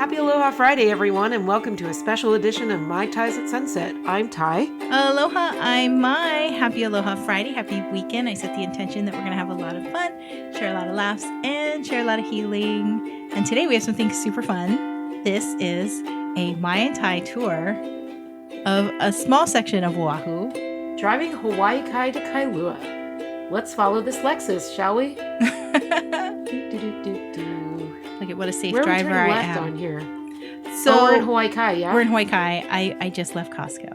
Happy Aloha Friday, everyone, and welcome to a special edition of My Tais at Sunset. I'm Tai. Aloha, I'm Mai. Happy Aloha Friday. Happy weekend. I set the intention that we're going to have a lot of fun, share a lot of laughs, and share a lot of healing. And today we have something super fun. This is a Mai and Tai tour of a small section of Oahu. Driving Hawaii Kai to Kailua. Let's follow this Lexus, shall we? Look at what a safe Where driver are we I left am. on here? So we're in Hawaii Kai, yeah? We're in Hawaii Kai. I just left Costco.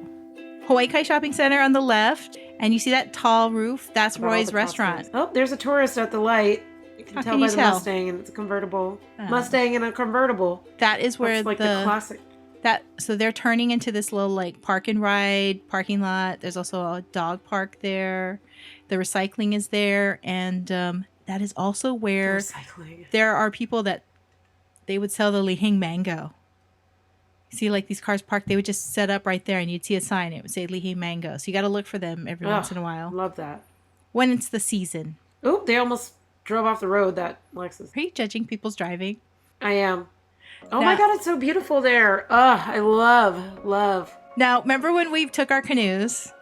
Hawaii Kai Shopping Center on the left. And you see that tall roof? That's Roy's restaurant. Oh, there's a tourist at the light. You can tell by the Mustang, and it's a convertible. Mustang and a convertible. That is where that's like the classic. So they're turning into this little like park and ride parking lot. There's also a dog park there. The recycling is there. And that is also where there are people that they would sell the lihing mango. See, like these cars parked, they would just set up right there and you'd see a sign. It would say lihing mango. So you got to look for them every once in a while. Love that. When it's the season. Oh, they almost drove off the road, that Lexus. Are you judging people's driving? I am. Oh my God, it's so beautiful there. Oh, I love. Now, remember when we took our canoes?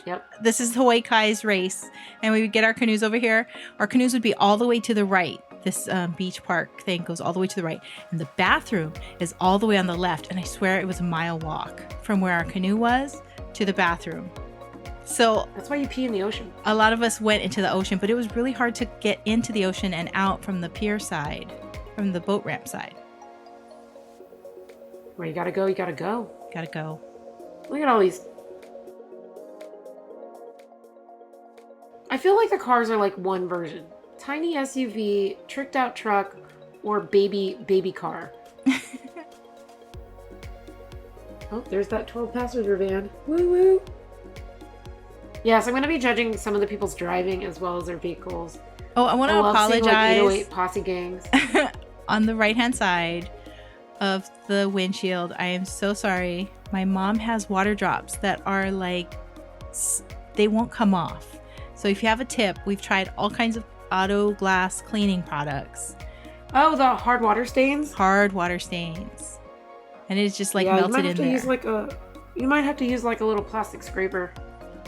Yep. This is Hawaii Kai's race. And we would get our canoes over here. Our canoes would be all the way to the right. This beach park thing goes all the way to the right. And the bathroom is all the way on the left. And I swear it was a mile walk from where our canoe was to the bathroom. So that's why you pee in the ocean. A lot of us went into the ocean, but it was really hard to get into the ocean and out from the pier side, from the boat ramp side. Where you gotta go, you gotta go. Gotta go. Look at all these. I feel like the cars are like one version. Tiny SUV, tricked out truck, or baby car. Oh, there's that 12-passenger van. Woo woo. Yes, I'm going to be judging some of the people's driving as well as their vehicles. Oh, I want to apologize. Seeing, like, 808 posse gangs. On the right-hand side of the windshield, I am so sorry. My mom has water drops that are like, they won't come off. So if you have a tip, we've tried all kinds of auto glass cleaning products. Oh, the hard water stains? Hard water stains. And it's just like melted in there. You might have to use like a little plastic scraper.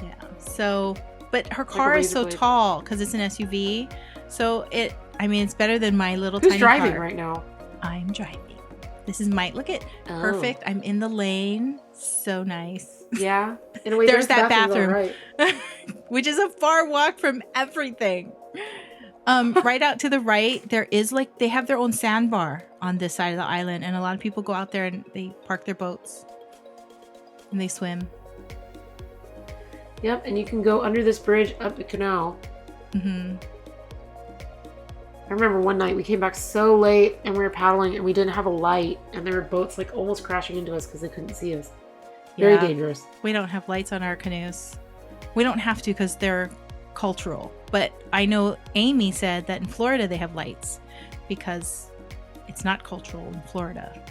Yeah. So, but her car is so tall because it's an SUV. So it's better than my little tiny car. Who's driving right now? I'm driving. This is perfect. I'm in the lane. So nice. Yeah. In a way, there's that bathroom, right. Which is a far walk from everything. Right out to the right, there is they have their own sandbar on this side of the island, and a lot of people go out there and they park their boats and they swim. Yep, and you can go under this bridge up the canal. Mm-hmm. I remember one night we came back so late and we were paddling and we didn't have a light, and there were boats like almost crashing into us because they couldn't see us. Very dangerous. We don't have lights on our canoes. We don't have to because they're cultural. But I know Amy said that in Florida they have lights because it's not cultural in Florida.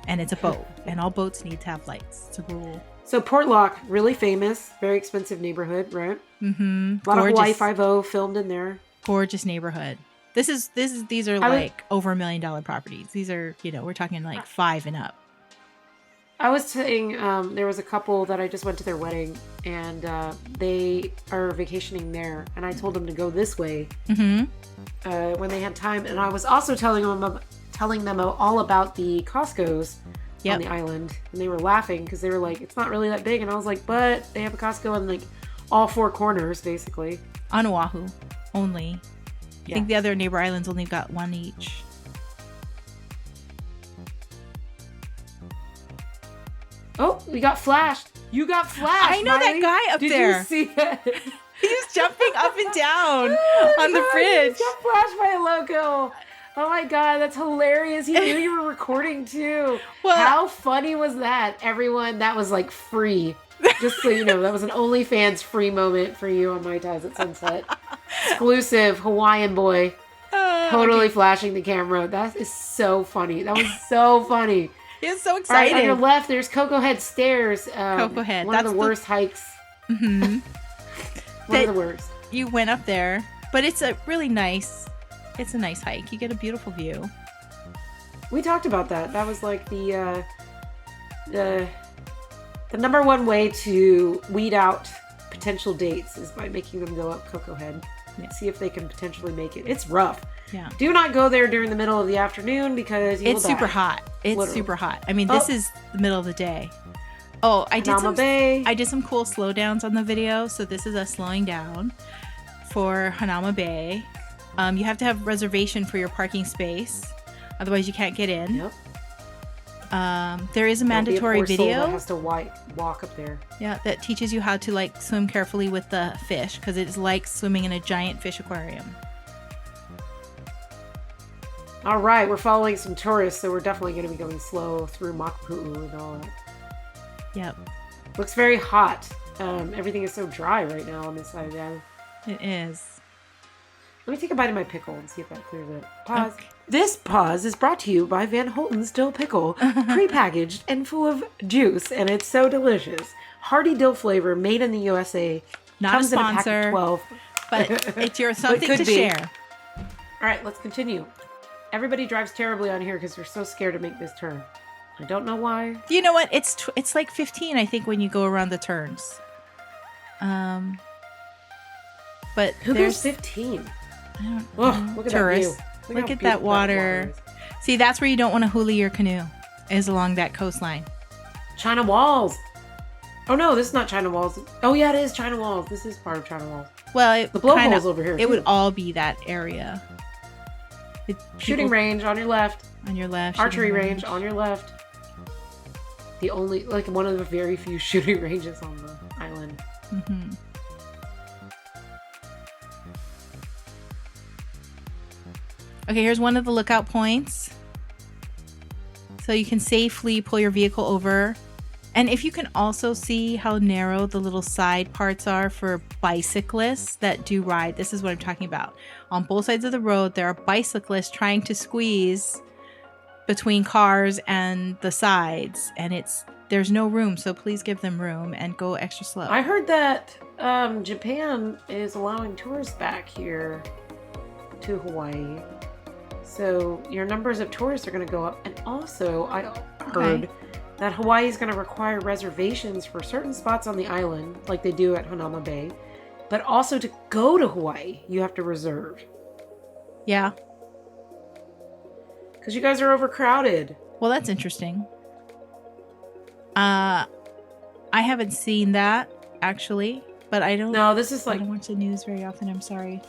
And it's a boat. And all boats need to have lights. It's a rule. So Portlock, really famous, very expensive neighborhood, right? Mm-hmm. A lot of Hawaii Five-0 filmed in there. Gorgeous neighborhood. These are over $1 million properties. These are, we're talking like 5 and up. I was saying there was a couple that I just went to their wedding, and they are vacationing there, and I told them to go this way when they had time, and I was also telling them all about the Costco's on the island, and they were laughing because they were like, it's not really that big, and I was like, but they have a Costco in like all 4 corners basically. On Oahu only. I think the other neighbor islands only got 1 each. Oh, we got flashed. You got flashed. I know Miley. that guy up there. Did you see it? He's jumping up and down on the bridge. He got flashed by a loco. Oh my God, that's hilarious. He knew you were recording too. Well, how funny was that? Everyone, that was like free. Just so you know, that was an OnlyFans free moment for you on My Tais at Sunset. Exclusive Hawaiian boy. Totally flashing the camera. That is so funny. That was so funny. He's so excited. Right, on your left, there's Cocoa Head Stairs. Cocoa Head. One of the worst hikes. Mm-hmm. One of the worst. You went up there, but it's a nice hike. You get a beautiful view. We talked about that. That was like the number one way to weed out potential dates is by making them go up Cocoa Head. Yeah. See if they can potentially make it. It's rough. Yeah. Do not go there during the middle of the afternoon because it's super hot. It's literally super hot. I mean, this is the middle of the day. Oh, I did some cool slowdowns on the video. So this is us slowing down for Hanauma Bay. You have to have reservation for your parking space. Otherwise, you can't get in. Yep. There is a mandatory video that has to walk up there. Yeah, that teaches you how to like swim carefully with the fish because it's like swimming in a giant fish aquarium. All right, we're following some tourists, so we're definitely going to be going slow through Makapu'u and all that. Yep. Looks very hot. Everything is so dry right now on this side of the island. It is. Let me take a bite of my pickle and see if that clears it. Pause. Okay. This pause is brought to you by Van Holten's Dill Pickle, pre-packaged and full of juice, and it's so delicious. Hearty dill flavor, made in the USA. Not Comes a sponsor, in a pack of 12. But it's your something to share. All right, let's continue. Everybody drives terribly on here because they're so scared to make this turn. I don't know why. You know what? It's like 15, I think, when you go around the turns. But who goes 15? Look at tourists. That view. Look at that water. See, that's where you don't want to hula your canoe, is along that coastline. China Walls. Oh no, this is not China Walls. Oh yeah, it is China Walls. This is part of China Walls. Well, the blowhole's over here. It would all be that area. Shooting range on your left. On your left. Archery range on your left. The only, like, one of the very few shooting ranges on the island. Mm-hmm. Okay, here's one of the lookout points. So you can safely pull your vehicle over. And if you can also see how narrow the little side parts are for bicyclists that do ride, this is what I'm talking about. On both sides of the road, there are bicyclists trying to squeeze between cars and the sides, and there's no room, so please give them room and go extra slow. I heard that Japan is allowing tourists back here to Hawaii. So your numbers of tourists are going to go up. And also, I heard that Hawaii is going to require reservations for certain spots on the island, like they do at Hanauma Bay. But also to go to Hawaii, you have to reserve. Yeah. Because you guys are overcrowded. Well, that's interesting. I haven't seen that, actually. But I don't... No, this is like... I don't watch the news very often, I'm sorry.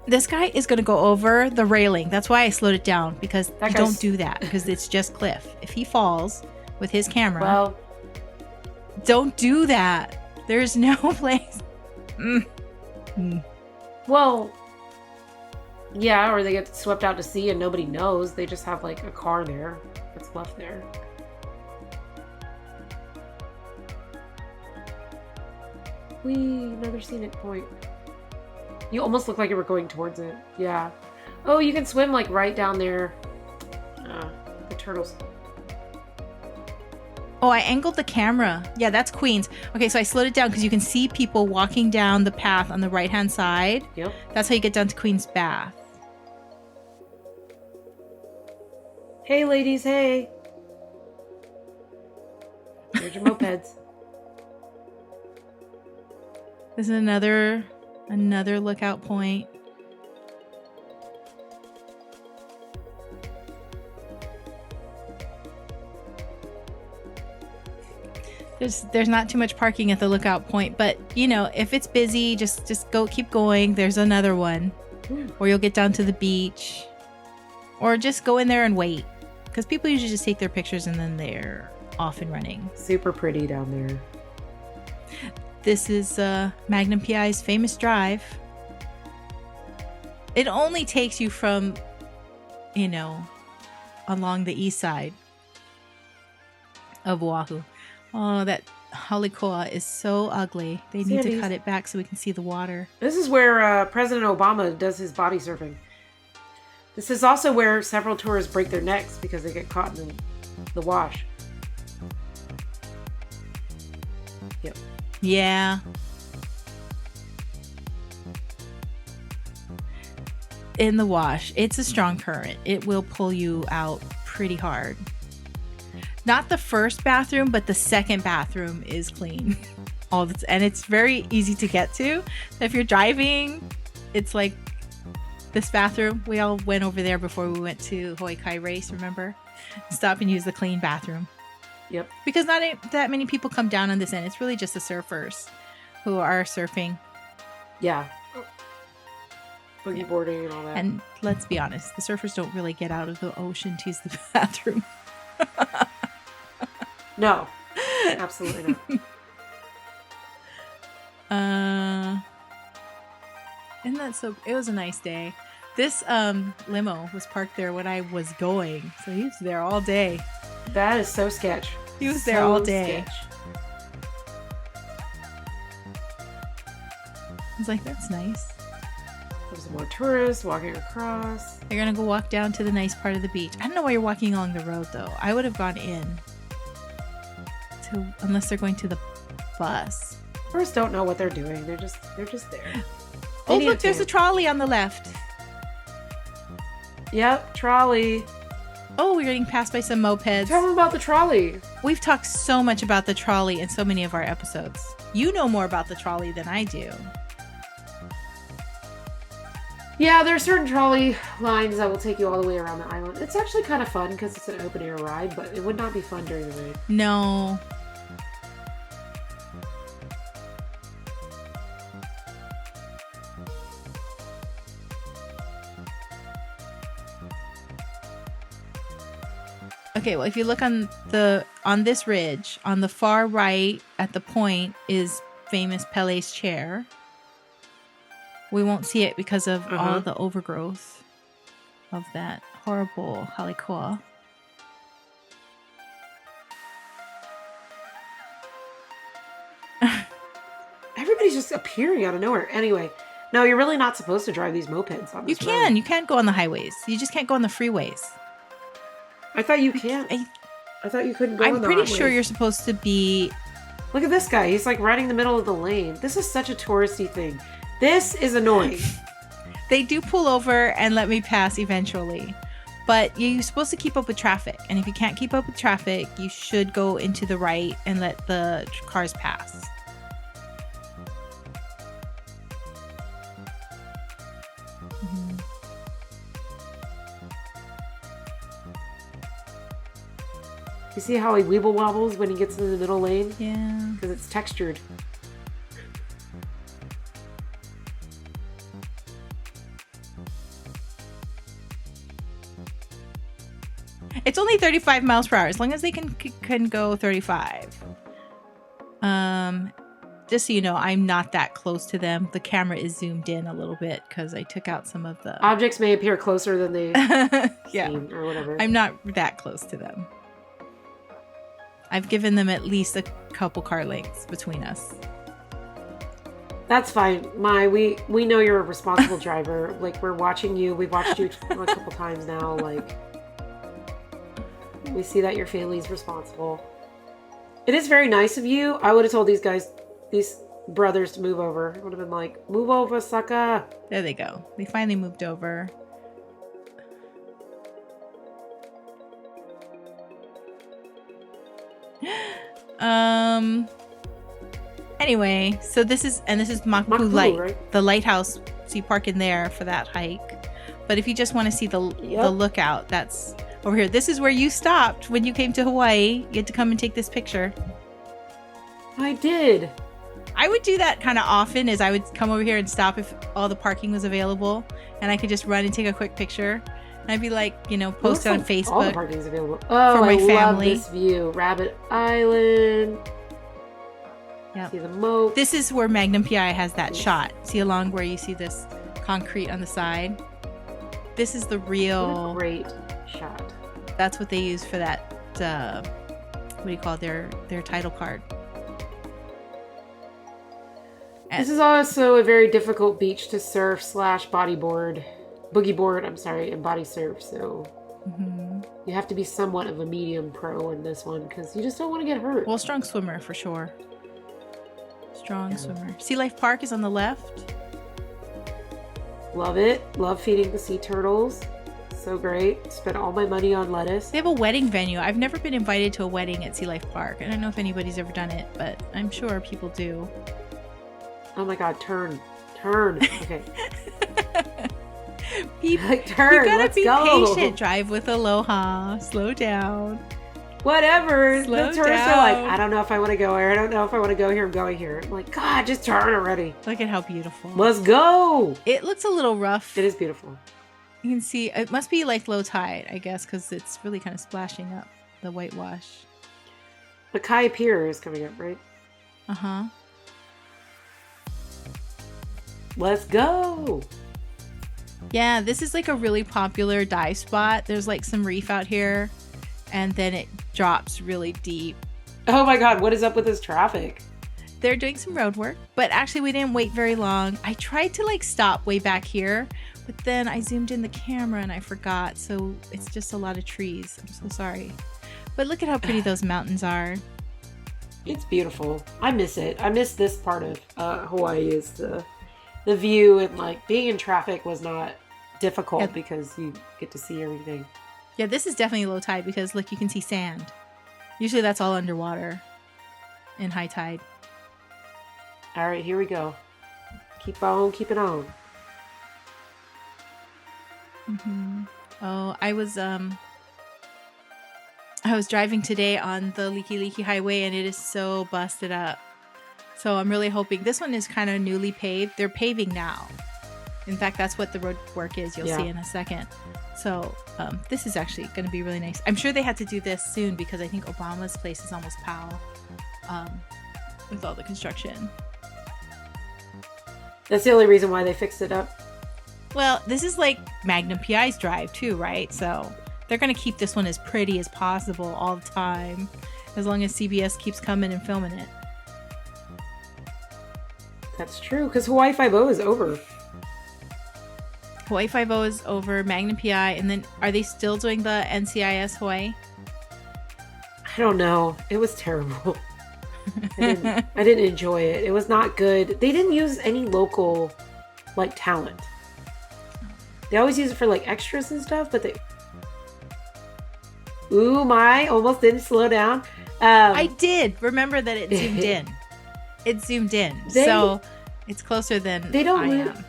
This guy is going to go over the railing. That's why I slowed it down, because you don't do that, because it's just cliff. If he falls with his camera, well, don't do that. There's no place. Well, yeah, or they get swept out to sea and nobody knows. They just have like a car there that's left there. Whee, another scenic point. You almost look like you were going towards it. Yeah. Oh, you can swim like right down there. The turtles. Oh, I angled the camera. Yeah, that's Queens. Okay, so I slowed it down because you can see people walking down the path on the right-hand side. Yep. That's how you get down to Queen's Bath. Hey, ladies, hey. There's your mopeds. This is another lookout point. There's not too much parking at the lookout point, but you know, if it's busy, just keep going. There's another one, or you'll get down to the beach, or just go in there and wait, because people usually just take their pictures and then they're off and running. Super pretty down there. This is Magnum PI's famous drive. It only takes you from, you know, along the east side of Oahu. Oh, that Halikoa is so ugly. They need to cut it back so we can see the water. This is where President Obama does his body surfing. This is also where several tourists break their necks because they get caught in the wash. Yep. Yeah. In the wash. It's a strong current. It will pull you out pretty hard. Not the first bathroom, but the second bathroom is clean. And it's very easy to get to. If you're driving, it's like this bathroom. We all went over there before we went to Hawaii Kai Race, remember? Stop and use the clean bathroom. Yep. Because not that many people come down on this end. It's really just the surfers who are surfing. Yeah. Boogie boarding and all that. And let's be honest, the surfers don't really get out of the ocean to use the bathroom. No. Absolutely not. Isn't that so? It was a nice day. This limo was parked there when I was going. So he was there all day. That is so sketch. He was there all day. Sketch. I was like, that's nice. There's more tourists walking across. They're going to go walk down to the nice part of the beach. I don't know why you're walking along the road, though. I would have gone in. Unless they're going to the bus. Tourists don't know what they're doing. They're just there. Oh, look, there's a trolley on the left. Yep, trolley. Oh, we're getting passed by some mopeds. Tell them about the trolley. We've talked so much about the trolley in so many of our episodes. You know more about the trolley than I do. Yeah, there are certain trolley lines that will take you all the way around the island. It's actually kind of fun because it's an open air ride, but it would not be fun during the rain. No. Okay, well, if you look on this ridge, on the far right at the point is famous Pele's chair. We won't see it because of all the overgrowth of that horrible halikoa. Everybody's just appearing out of nowhere. Anyway, no, you're really not supposed to drive these mopeds on this road. You can go on the highways. You just can't go on the freeways. I thought you can. I thought you couldn't go on the I'm pretty highways. sure you're supposed to be... Look at this guy. He's like right in the middle of the lane. This is such a touristy thing. This is annoying. They do pull over and let me pass eventually. But you're supposed to keep up with traffic. And if you can't keep up with traffic, you should go into the right and let the cars pass. You see how he weeble wobbles when he gets in the middle lane? Yeah. Because it's textured. It's only 35 miles per hour, as long as they can go 35. Just so you know, I'm not that close to them. The camera is zoomed in a little bit because I took out some of the... Objects may appear closer than they seem, or whatever. I'm not that close to them. I've given them at least a couple car lengths between us. That's fine. We know you're a responsible driver. Like, we're watching you. We've watched you a couple times now. Like, we see that your family's responsible. It is very nice of you. I would have told these brothers to move over. I would have been like, move over, sucker. There they go. They finally moved over. Anyway, so this is Maku Light, right? The lighthouse. So you park in there for that hike. But if you just want to see the lookout, that's over here. This is where you stopped when you came to Hawaii. You had to come and take this picture. I did. I would do that kind of often, as I would come over here and stop if all the parking was available, and I could just run and take a quick picture. And I'd be like, post it on Facebook. All the parking is available. Oh, for my family. Love this view. Rabbit Island. Yep. See the moat. This is where Magnum PI has that shot. See along where you see this concrete on the side? This is the real... What a great shot. That's what they use for that, what do you call it? Their title card. This is also a very difficult beach to surf / bodyboard. Boogie board, and body surf. So you have to be somewhat of a medium pro in this one because you just don't want to get hurt. Well, strong swimmer for sure. Strong swimmer. Sea Life Park is on the left. Love it. Love feeding the sea turtles. So great. Spent all my money on lettuce. They have a wedding venue. I've never been invited to a wedding at Sea Life Park. I don't know if anybody's ever done it, but I'm sure people do. Oh my God, turn. Okay. Turn. You gotta be go. patient. Drive with Aloha. Slow down. Whatever. Slow the tourists are like, down. I don't know if I want to go here. I don't know if I want to go here. I'm going here. I'm like, God, just turn already. Look at how beautiful. Let's go. It looks a little rough. It is beautiful. You can see it must be like low tide, I guess, because it's really kind of splashing up the whitewash. Mackay Pier is coming up, right? Uh-huh. Let's go. Yeah, this is like a really popular dive spot. There's like some reef out here, and then it drops really deep. Oh my God, what is up with this traffic? They're doing some road work, but actually we didn't wait very long. I tried to like stop way back here, but then I zoomed in the camera and I forgot. So it's just a lot of trees. I'm so sorry. But look at how pretty those mountains are. It's beautiful. I miss it. I miss this part of Hawaii is the view, and like being in traffic was not difficult because you get to see everything. Yeah, this is definitely low tide because look, you can see sand. Usually that's all underwater in high tide. All right, here we go. Keep on, keep it on. Mm-hmm. Oh, I was driving today on the Oahu Highway, and it is so busted up. So I'm really hoping this one is kind of newly paved. They're paving now. In fact, that's what the road work is. You'll see in a second. So this is actually going to be really nice. I'm sure they had to do this soon because I think Obama's place is almost Pau with all the construction. That's the only reason why they fixed it up. Well, this is like Magnum PI's drive too, right? So they're going to keep this one as pretty as possible all the time, as long as CBS keeps coming and filming it. That's true, because Hawaii Five-0 is over. Hawaii Five-0 is over, Magnum PI, and then are they still doing the NCIS Hawaii? I don't know. It was terrible. I didn't enjoy it. It was not good. They didn't use any local, like, talent. They always use it for, like, extras and stuff, but they... Ooh, my, almost didn't slow down. I did. Remember that it zoomed in. It zoomed in. So it's closer than I am.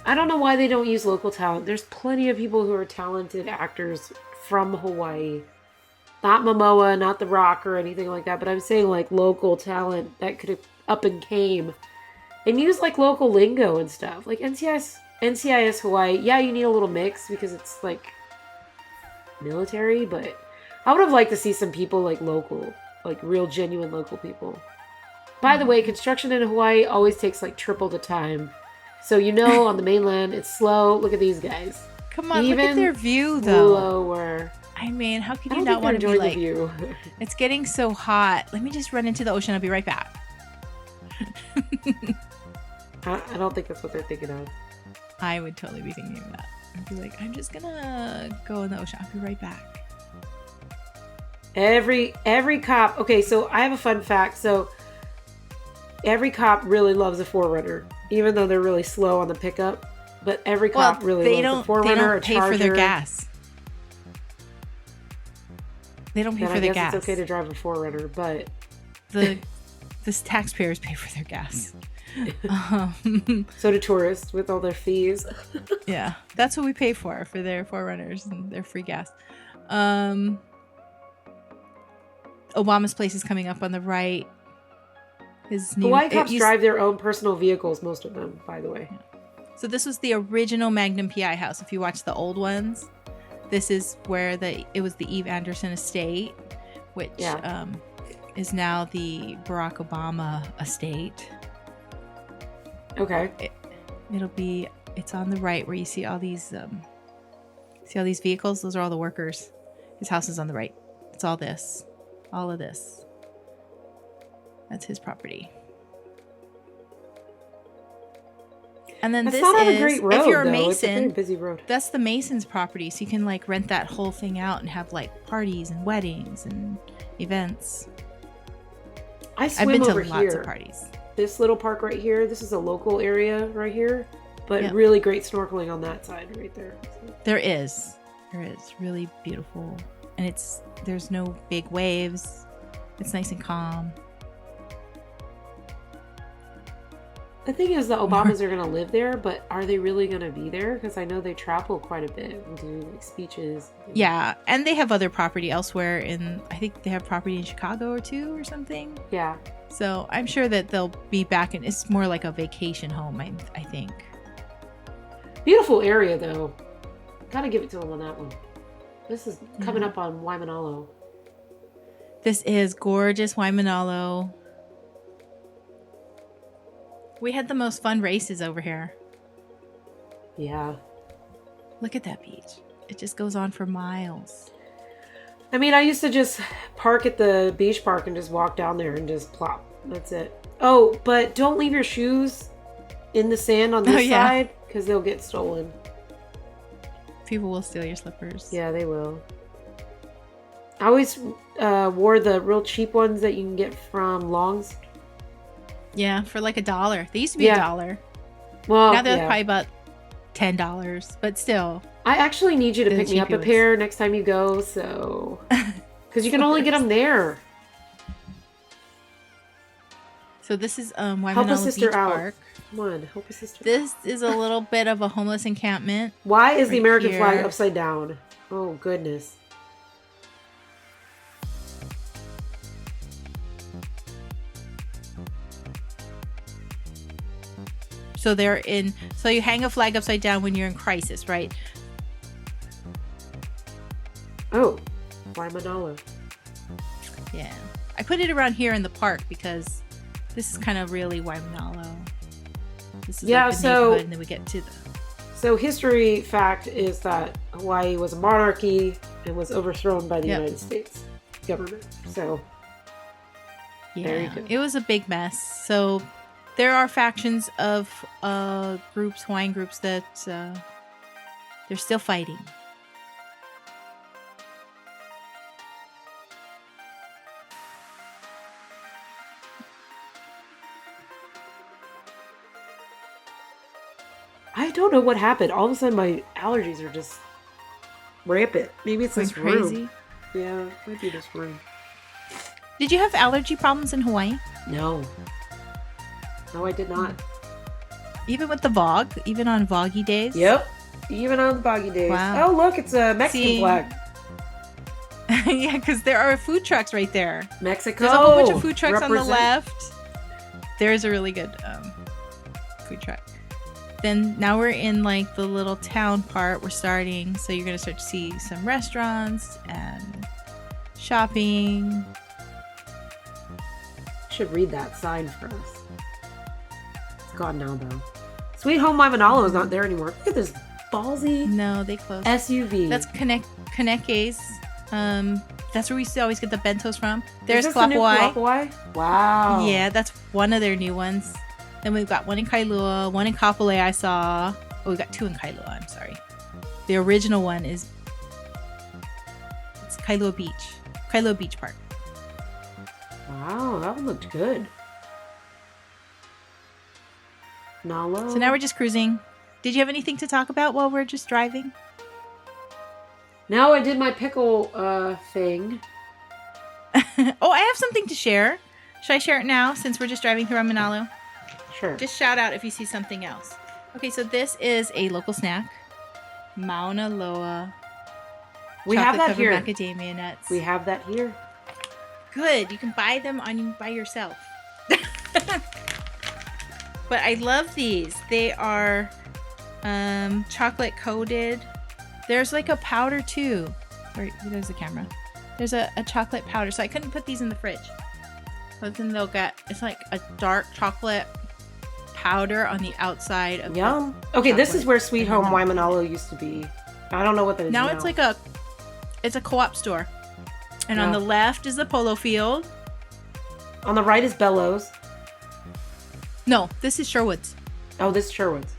I don't know why they don't use local talent. There's plenty of people who are talented actors from Hawaii. Not Momoa, not The Rock or anything like that, but I'm saying like local talent that could have up and came and use like local lingo and stuff. Like NCIS Hawaii, yeah, you need a little mix because it's like military, but I would have liked to see some people like local, like real genuine local people. By the way, construction in Hawaii always takes like triple the time. So you know on the mainland it's slow. Look at these guys. Come on, look at their view though. Slower. I mean, how can you not want to be like, the view. It's getting so hot. Let me just run into the ocean. I'll be right back. I don't think that's what they're thinking of. I would totally be thinking of that. I'd be like, I'm just gonna go in the ocean. I'll be right back. Every cop. Okay, so I have a fun fact. So every cop really loves a 4Runner, even though they're really slow on the pickup. But every cop really loves a 4Runner, they don't a pay Charger. for their gas. They don't pay for their gas. It's okay to drive a 4Runner, but the taxpayers pay for their gas. So do tourists with all their fees. Yeah, that's what we pay for their 4Runners and their free gas. Obama's place is coming up on the right. Hawaii cops drive their own personal vehicles, most of them, by the way. So this was the original Magnum PI house. If you watch the old ones, this is where it was the Eve Anderson estate, which is now the Barack Obama estate. Okay. It's on the right where you see all these vehicles. Those are all the workers. His house is on the right. It's all of this. That's his property. And then that's not on a great road, if you're a though. Mason, it's a very busy road. That's the Mason's property, so you can like rent that whole thing out and have like parties and weddings and events. I've been to over lots here. Of parties. This little park right here. This is a local area right here, but Yep. really great snorkeling on that side right there. So. There is. There is really beautiful. And there's no big waves. It's nice and calm. The thing is, the Obamas are going to live there, but are they really going to be there? Because I know they travel quite a bit and do like speeches. Yeah, and they have other property elsewhere I think they have property in Chicago or two or something. Yeah. So I'm sure that they'll be back, and it's more like a vacation home, I think. Beautiful area, though. Gotta give it to them on that one. This is coming up on Waimanalo. This is gorgeous Waimanalo. We had the most fun races over here. Yeah. Look at that beach. It just goes on for miles. I mean, I used to just park at the beach park and just walk down there and just plop. That's it. Oh, but don't leave your shoes in the sand on this side because they'll get stolen. People will steal your slippers. Yeah, they will. I always wore the real cheap ones that you can get from Long's. Yeah, for like $1. They used to be $1. Well, now they're probably about $10, but still. I actually need you to pick me up a pair next time you go, so because you can only get them there. So this is Waimanalo Beach Park. Come on, help a sister. This is a little bit of a homeless encampment. Why is the American flag upside down? Oh goodness. So so you hang a flag upside down when you're in crisis, right? Oh, Waimanalo. Yeah. I put it around here in the park because this is kind of really Waimanalo. This is like the neighborhood, and then we get to the... So history fact is that Hawaii was a monarchy and was overthrown by the United States government. So there you go. It was a big mess. So there are factions of Hawaiian groups that they're still fighting. I don't know what happened. All of a sudden, my allergies are just rampant. Maybe it's this crazy. Room. Yeah, it might be this room. Did you have allergy problems in Hawaii? No. No, I did not. Even with the Vog? Even on Voggy days? Yep. Even on the Voggy days. Wow. Oh, look, it's a Mexican flag. Yeah, because there are food trucks right there. Mexico. There's a whole bunch of food trucks on the left. There's a really good food truck. Then now we're in like the little town part. We're starting, so you're gonna start to see some restaurants and shopping. Should read that sign for us. It's gone now though. Sweet Home Waimanalo is not there anymore. Look at this ballsy. No, they closed. SUV. That's Kaneke's. That's where we used to always get the bentos from. There's Kalanianaole. Wow. Yeah, that's one of their new ones. Then we've got one in Kailua, one in Kapolei I saw. Oh, we got two in Kailua, I'm sorry. The original one it's Kailua Beach Park. Wow, that one looked good. Nalo. So now we're just cruising. Did you have anything to talk about while we're just driving? Now I did my pickle thing. Oh, I have something to share. Should I share it now since we're just driving through Waimanalo? Sure. Just shout out if you see something else. Okay, so this is a local snack. Mauna Loa. We have that here. Macadamia nuts. We have that here. Good. You can buy them by yourself. But I love these. They are chocolate coated. There's like a powder too. There's the camera. There's a chocolate powder. So I couldn't put these in the fridge. But then it's like a dark chocolate powder on the outside of Yum. Okay, this is where Sweet Home Waimanalo used to be. I don't know what that is now. Now it's like it's a co-op store. And on the left is the polo field. On the right is Bellows. No, this is Sherwood's. Oh, this is Sherwood's.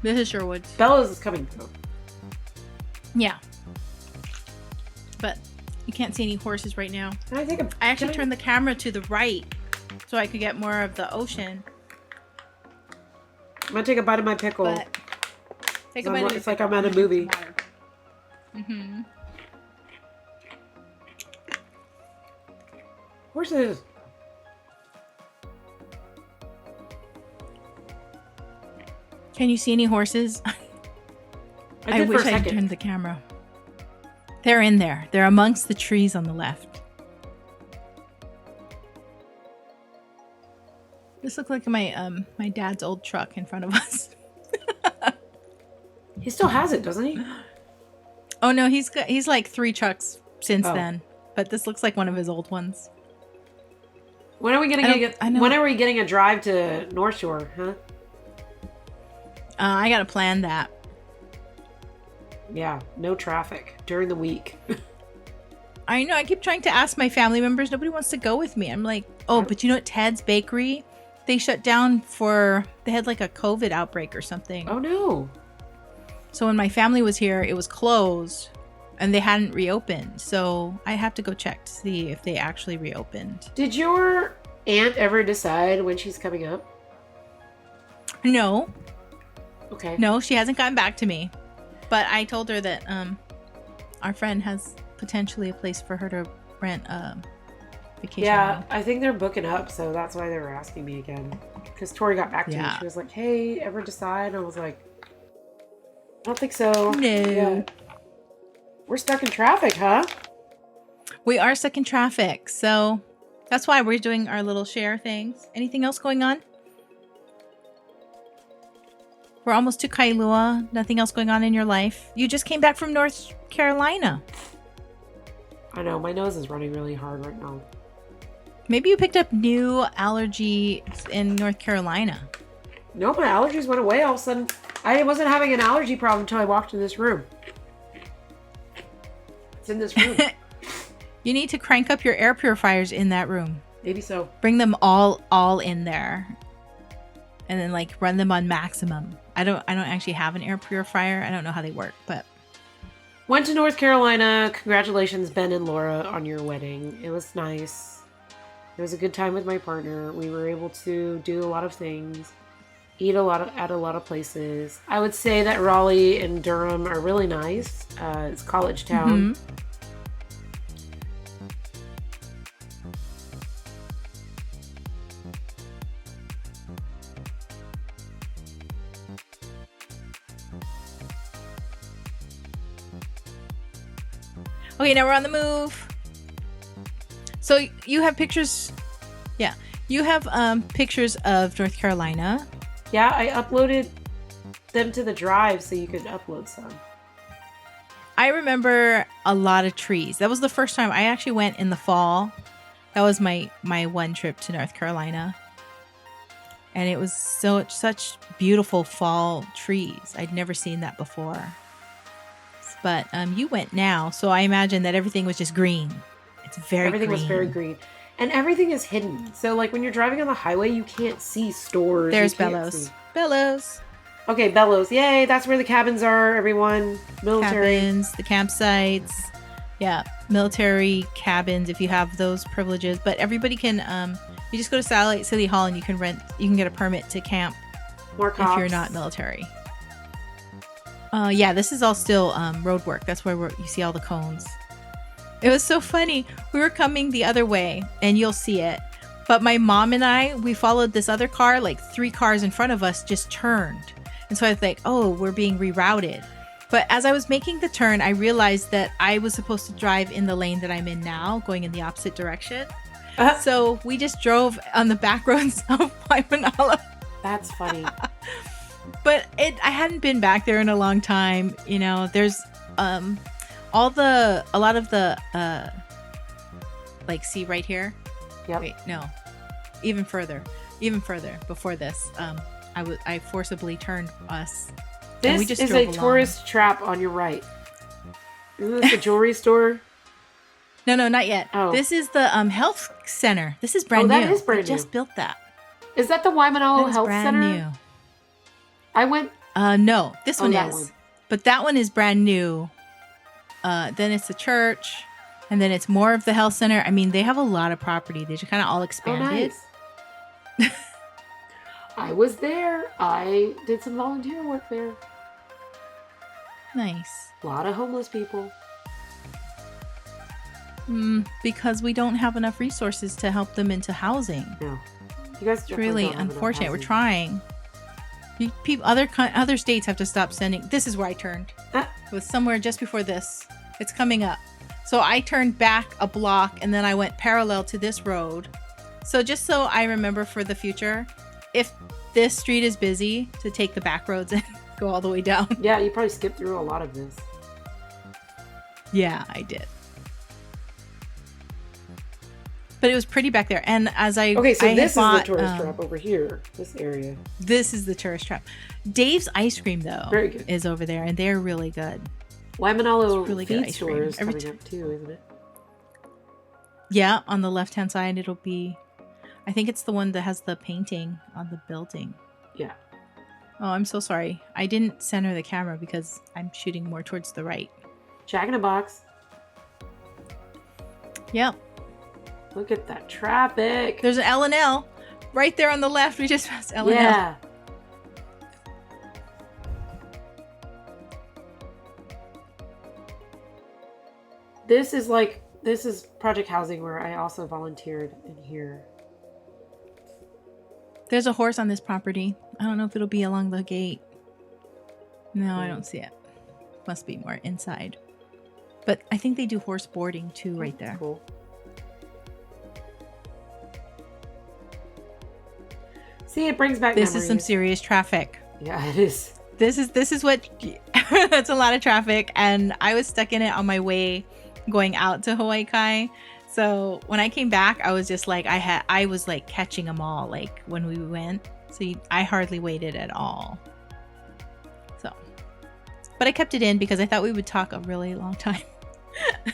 This is Sherwood's. Bellows is coming though. Yeah. But you can't see any horses right now. I actually turned the camera to the right so I could get more of the ocean. I'm gonna take a bite of my pickle. Take a bite of it's like I'm at a movie. Mm-hmm. Horses. Can you see any horses? I wish I turned the camera. They're in there. They're amongst the trees on the left. This looks like my dad's old truck in front of us. He still has it, doesn't he? Oh no, he's like 3 trucks since then. But this looks like one of his old ones. When are we getting a drive to North Shore, huh? I gotta plan that. Yeah, no traffic during the week. I know. I keep trying to ask my family members. Nobody wants to go with me. I'm like, but you know what? Ted's Bakery, they shut down they had like a COVID outbreak or something. Oh no. So when my family was here, it was closed and they hadn't reopened. So I have to go check to see if they actually reopened. Did your aunt ever decide when she's coming up? No. Okay. No, she hasn't gotten back to me. But I told her that our friend has potentially a place for her to rent a vacation. Yeah, home. I think they're booking up, so that's why they were asking me again. Because Tori got back to me. She was like, hey, ever decide? And I was like, I don't think so. No. Yeah. We're stuck in traffic, huh? We are stuck in traffic. So that's why we're doing our little share things. Anything else going on? We're almost to Kailua. Nothing else going on in your life. You just came back from North Carolina. I know. My nose is running really hard right now. Maybe you picked up new allergies in North Carolina. No, my allergies went away all of a sudden. I wasn't having an allergy problem until I walked in this room. It's in this room. You need to crank up your air purifiers in that room. Maybe so. Bring them all in there. And then like run them on maximum. I don't actually have an air purifier. I don't know how they work, but went to North Carolina. Congratulations, Ben and Laura, on your wedding. It was nice. It was a good time with my partner. We were able to do a lot of things, eat at a lot of places. I would say that Raleigh and Durham are really nice. It's college town. Mm-hmm. Okay, now we're on the move. So you have pictures. Yeah, you have pictures of North Carolina. Yeah, I uploaded them to the drive so you could upload some. I remember a lot of trees. That was the first time I actually went in the fall. That was my one trip to North Carolina. And it was such beautiful fall trees. I'd never seen that before. But you went now, so I imagine that everything was just green. It's everything was very green, and everything is hidden. So, like when you're driving on the highway, you can't see stores. There's Bellows. Bellows. Okay, Bellows. Yay! That's where the cabins are. Everyone, military cabins, the campsites. Yeah, military cabins if you have those privileges. But everybody can. You just go to Satellite City Hall and you can get a permit to camp. More cops. If you're not military. Yeah, this is all still road work. That's where you see all the cones. It was so funny. We were coming the other way, and you'll see it. But my mom and we followed this other car, like 3 cars in front of us just turned. And so I was like, oh, we're being rerouted. But as I was making the turn, I realized that I was supposed to drive in the lane that I'm in now, going in the opposite direction. So we just drove on the back roads of Waimanalo. That's funny. But I hadn't been back there in a long time. You know, there's a lot of the like, see right here. Yep. Wait, no, even further before this. I forcibly turned us. This we just is a tourist trap on your right. Isn't this a jewelry store? No, not yet. Oh. This is the health center. This is brand new. That is brand new. They just built that. Is that the Waimanalo Health Center? Brand new. I went. No, this one that is. one. But that one is brand new. Then it's the church, and then it's more of the health center. I mean, they have a lot of property. They just kind of all expanded. Oh, nice. I was there. I did some volunteer work there. Nice. A lot of homeless people. Because we don't have enough resources to help them into housing. No. You guys It's really don't have unfortunate. enough We're trying. Other states have to stop sending. This is where I turned. It was somewhere just before this. It's coming up. So I turned back a block and then I went parallel to this road. So just so I remember for the future, if this street is busy, to take the back roads and go all the way down. Yeah, you probably skipped through a lot of this. Yeah, I did. But it was pretty back there. And as this is the tourist trap over here. This area. This is the tourist trap. Dave's ice cream, though, very good, is over there, and they're really good. Waimanalo really feed good store is coming up too, isn't it? Yeah, on the left-hand side, it'll be... I think it's the one that has the painting on the building. Yeah. Oh, I'm so sorry. I didn't center the camera because I'm shooting more towards the right. Jack in a Box. Yep. Look at that traffic. There's an L&L right there on the left. We just passed L&L. Yeah. This is project housing where I also volunteered in here. There's a horse on this property. I don't know if it'll be along the gate. No, I don't see it. Must be more inside. But I think they do horse boarding too right there. Cool. See, it brings back This memories. is some serious traffic. Yeah, it is. This is what that's a lot of traffic, and I was stuck in it on my way going out to Hawaii Kai. So when I came back, I was just like I was like catching them all like when we went. So I hardly waited at all. So, but I kept it in because I thought we would talk a really long time.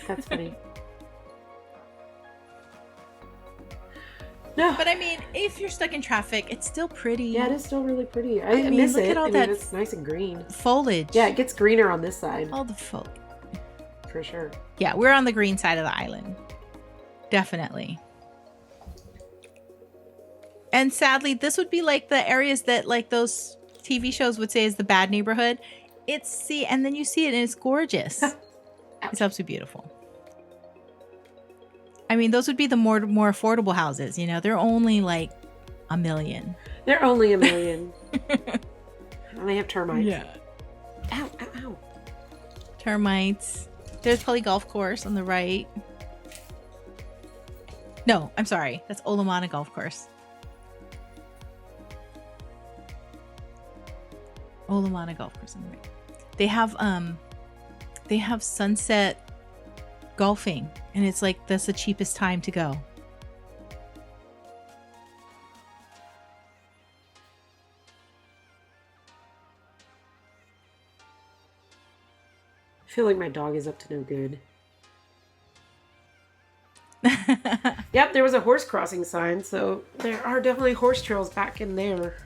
That's funny. No, but I mean, if you're stuck in traffic, it's still pretty. Yeah, it is still really pretty. I miss look it. at all that it's nice and green. Foliage. Yeah, it gets greener on this side. All the foliage. For sure. Yeah, we're on the green side of the island. Definitely. And sadly, this would be like the areas that like those TV shows would say is the bad neighborhood. And then you see it and it's gorgeous. It's absolutely beautiful. I mean, those would be the more affordable houses, you know. They're only like $1 million. They're only $1 million. And they have termites. Yeah. Ow, ow, ow. Termites. There's Pully Golf Course on the right. No, I'm sorry. That's Olamana Golf Course. Olamana Golf Course on the right. They have sunset golfing, and it's like that's the cheapest time to go. I feel like my dog is up to no good. Yep, there was a horse crossing sign, so there are definitely horse trails back in there.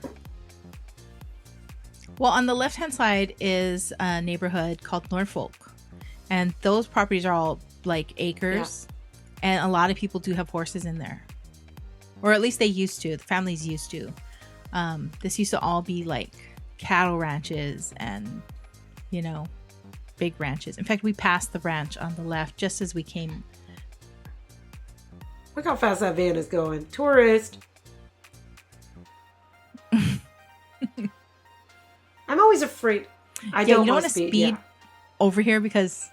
Well, on the left-hand side is a neighborhood called Norfolk, and those properties are all like acres, and a lot of people do have horses in there, or at least they used to. The families used to. This used to all be like cattle ranches and, you know, big ranches. In fact, we passed the ranch on the left just as we came. Look how fast that van is going. Tourist. I'm always afraid. You don't want to speed over here because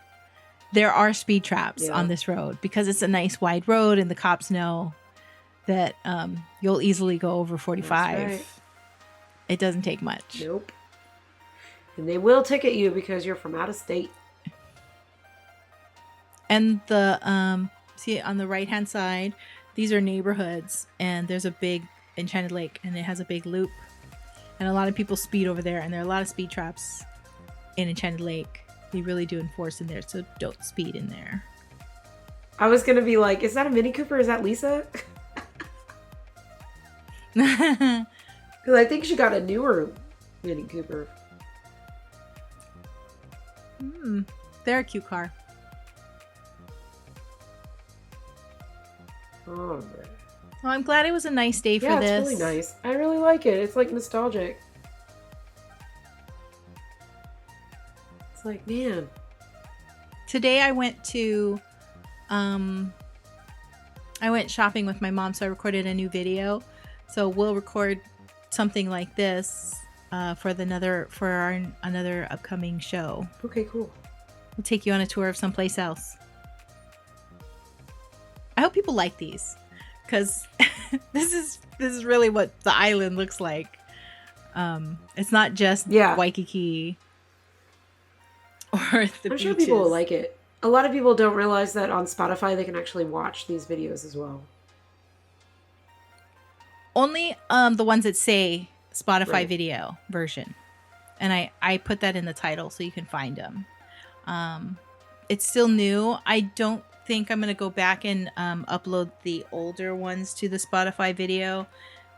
there are speed traps on this road, because it's a nice wide road and the cops know that you'll easily go over 45. Right. It doesn't take much. Nope. And they will ticket you because you're from out of state. And the see on the right hand side, these are neighborhoods, and there's a big Enchanted Lake, and it has a big loop, and a lot of people speed over there, and there are a lot of speed traps in Enchanted Lake. They really do enforce in there, so don't speed in there. I was gonna be like, is that a Mini Cooper? Is that Lisa? Because I think she got a newer Mini Cooper. They're a cute car. Oh, man. Well, I'm glad it was a nice day for this. Yeah, it's really nice. I really like it. It's like nostalgic. It's like, man. Today I went shopping with my mom, so I recorded a new video. So we'll record something like this for another upcoming show. Okay, cool. We'll take you on a tour of someplace else. I hope people like these, because this is really what the island looks like. It's not just Waikiki or the beaches. I'm sure people will like it. A lot of people don't realize that on Spotify they can actually watch these videos as well. Only the ones that say Spotify video version. And I put that in the title so you can find them. It's still new. I don't think I'm going to go back and upload the older ones to the Spotify video.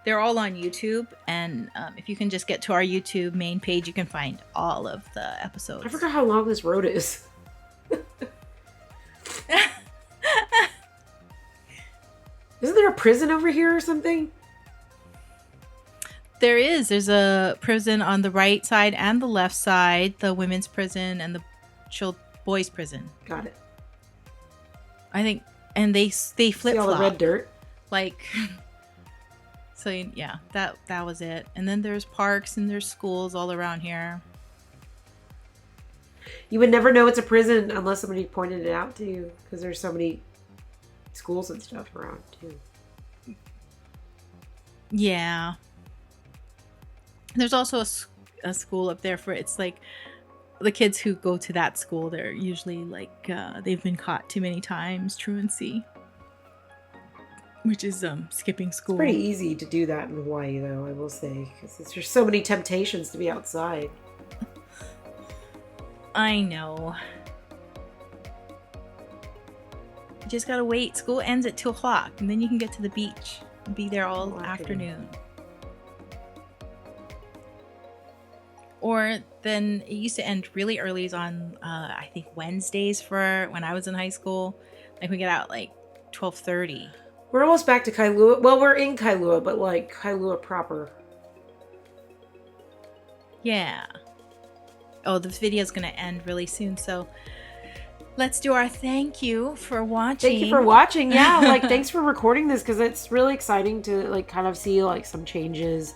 They're all on YouTube. And if you can just get to our YouTube main page, you can find all of the episodes. I forgot how long this road is. Isn't there a prison over here or something? There is. There's a prison on the right side and the left side. The women's prison and the boys' prison. Got it. I think, and they flip-flop. See all the red dirt? Like, so yeah, that was it. And then there's parks and there's schools all around here. You would never know it's a prison unless somebody pointed it out to you, because there's so many schools and stuff around too. Yeah. There's also a school up there for, it's like the kids who go to that school, they're usually like they've been caught too many times, truancy, which is skipping school. It's pretty easy to do that in Hawaii, though, I will say, because there's so many temptations to be outside. I know. You just gotta wait. School ends at 2 o'clock, and then you can get to the beach and be there all afternoon. Or then it used to end really early on, I think Wednesdays for when I was in high school. Like we get out like 12:30. We're almost back to Kailua. Well, we're in Kailua, but like Kailua proper. Yeah. Oh, this video is going to end really soon, so let's do our thank you for watching. Thank you for watching. Yeah, like thanks for recording this, because it's really exciting to like kind of see like some changes.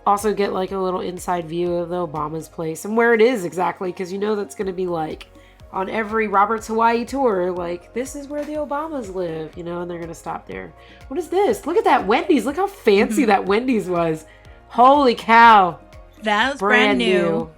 Also get like a little inside view of the Obama's place and where it is exactly, because you know that's going to be like on every Robert's Hawaii tour, like this is where the Obamas live, you know, and they're going to stop there. What is this? Look at that Wendy's. Look how fancy that Wendy's was. Holy cow. That was brand new.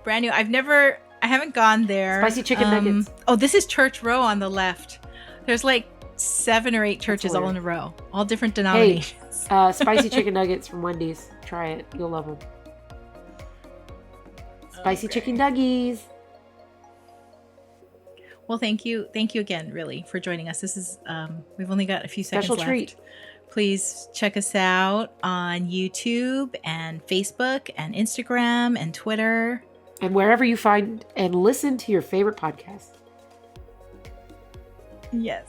Brand new. I haven't gone there. Spicy chicken nuggets. Oh, this is Church Row on the left. There's like 7 or 8 churches all in a row, all different denominations. Hey, spicy chicken nuggets from Wendy's. Try it. You'll love them. Spicy chicken nuggies. Well, thank you again, really, for joining us. This is we've only got a few seconds left. Treat. Please check us out on YouTube and Facebook and Instagram and Twitter. And wherever you find and listen to your favorite podcast. Yes.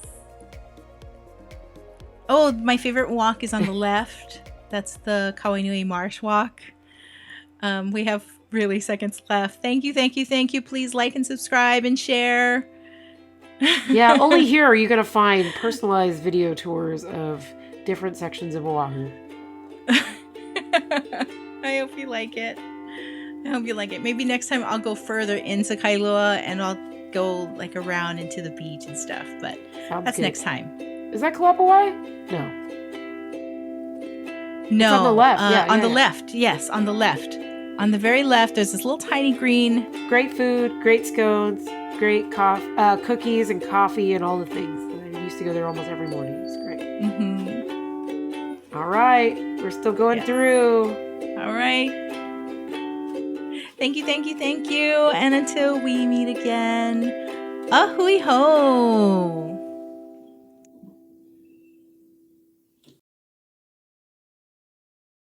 Oh, my favorite walk is on the left. That's the Kawainui Marsh Walk. We have really seconds left. Thank you. Please like and subscribe and share. Yeah, only here are you going to find personalized video tours of different sections of Oahu. I hope you like it. Maybe next time I'll go further into Kailua and I'll go like around into the beach and stuff. But that's good. Next time. Is that Kalapawai? No. No. It's on the left. On the left. Yes, on the left. On the very left, there's this little tiny green. Great food, great scones, great cookies and coffee and all the things. I used to go there almost every morning. It's great. Mm-hmm. All right. We're still going through. All right. Thank you. And until we meet again, ahui ho.